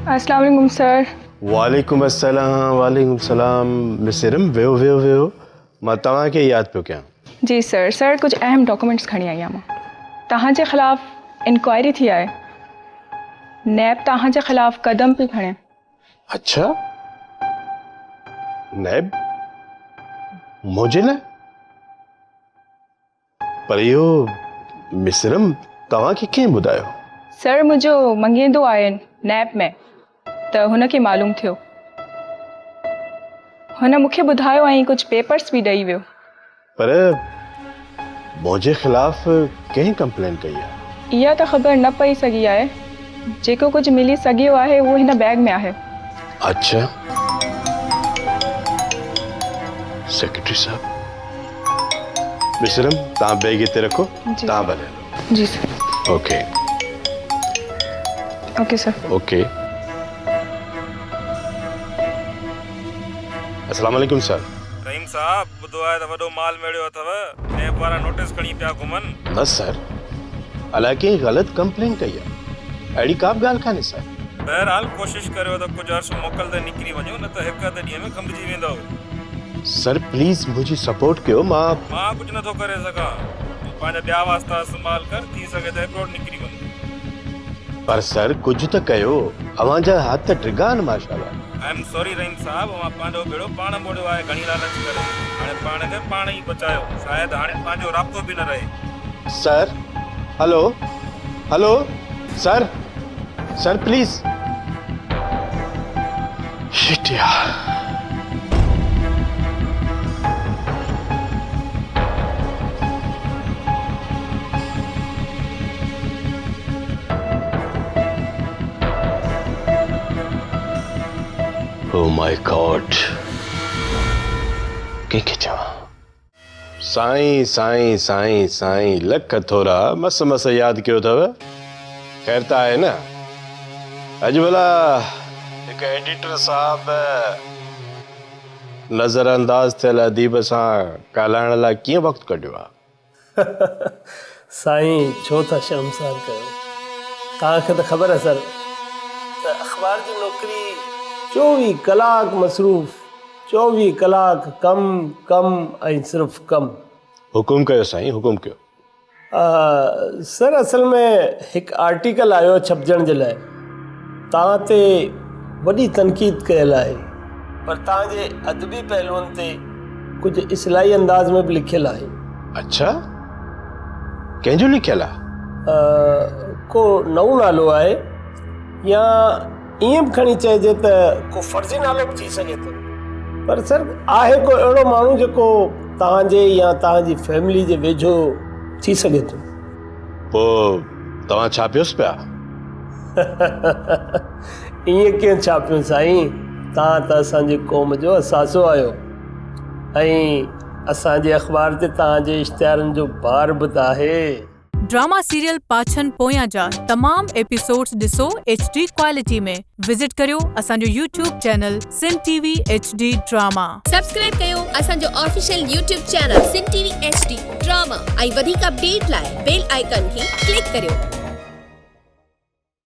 अस्सलाम वालेकुम सर। वालेकुम अस्सलाम मिसरम वेहो वेहो वेहो मां तव्हांखे यादि पियो कयां। जी सर कुछ अहम डॉक्यूमेंट्स खणी आई आहियां मां। तव्हांजे ख़िलाफ़ इंक्वायरी थी आहे। नैब तव्हांजे ख़िलाफ़ कदम पई खणे। अच्छा नैब मुंहिंजे लाइ? पर इहो मिसरम तव्हांखे कीअं ॿुधायो? सर मुंहिंजो मंगेंदो आहे नैब में, त हुनखे मालूम थियो। हुन मूंखे ॿुधायो ऐं कुछ पेपर्स बि ॾेई वियो। पर मुंहिंजे ख़िलाफ़ कंहिं कंप्लेन कई आहे? इहा त ख़बर न पई सघी आहे। जेको कुछ मिली सघियो आहे उहो हिन बैग में आहे। अच्छा सेक्रेटरी साहब, मिसरम तव्हां बैग हिते रखो, तव्हां भले हलो। जी sir. Okay okay sir. Okay. अस्सलाम वालेकुम सर। रहीम साहब ॿुधो आहे त वॾो माल मेड़ियो अथव, नैब वारा नोटिस खणी पिया घुमनि। न सर, अलाए कंहिं ग़लति कंप्लेन कई आहे, अहिड़ी का बि ॻाल्हि कान्हे सर। बहरहाल कोशिशि करियो त कुझु अर्सो मोकल ते निकिरी वञो, न त हिकु अधु ॾींहं में खमिजी वेंदव। सर प्लीज मुझे सपोर्ट कयो। मां कुझु नथो करे सघां। तूं पंहिंजा ॿिया वास्ता इस्तेमालु कर, थी सघे त एब्रॉड निकिरी वञ। पर सर कुझु त कयो, अव्हांजा हथ डिघा आहिनि माशाल्लाह। आई एम सॉरी रहीम साहब, मां पंहिंजो बेड़ो पाण मोड़ियो आहे घणी लालच करे। हाणे पाण खे पाण ई बचायो, शायदि हाणे पंहिंजो राब्तो बि न रहे। Sir hello hello sir sir please. Shit यार। Oh my God. कंहिंखे चवां? साईं साईं साईं साईं लख थोरा मस मस यादि कयो अथव। ख़ैर त आहे न। अॼु भला हिकु एडिटर साहब नज़र अंदाज़ थियल अदीब सां ॻाल्हाइण लाइ कीअं वक़्तु कढियो आहे? साईं छो था शर्मसार कयो? तव्हांखे त ख़बर आहे सर त अख़बार जी नौकिरी 24 कलाक मसरूफ़, 24 कलाक कम कम ऐं सिर्फ़ु कम। हुकुम कयो साईं, हुकुम कयो। सर असल में हिकु आर्टिकल आयो छपजण जे लाइ। तव्हां ते वॾी तनक़ीद कयल आहे, पर तव्हांजे अदबी पहलुअनि ते कुझु इस्लाही अंदाज़ में बि लिखियलु आहे। अच्छा कंहिंजो लिखियलु आहे? को नओं नालो आहे, या ईअं बि खणी चइजे त को फर्ज़ी नालो बि थी सघे थो। पर सर आहे को अहिड़ो माण्हू जेको तव्हांजे या तव्हांजी फैमिली जे वेझो थी सघे थो। पोइ तव्हां छापियोसि पिया? ईअं कीअं छापियूं साईं? तव्हां त असांजी क़ौम जो असासो आहियो, ऐं असांजे अख़बार ते तव्हांजे इश्तिहारनि जो बार बि त आहे। ड्रामा सीरियल पाछन पोयां जा तमाम एपिसोड्स ॾिसो HD क्वालिटी में। विजिट करियो असांजो YouTube चैनल सिन TV HD ड्रामा। सब्सक्राइब कयो असांजो ऑफिशियल YouTube चैनल सिन TV HD ड्रामा ऐं वधीक अपडेट लाइ बेल आइकन खे क्लिक करियो।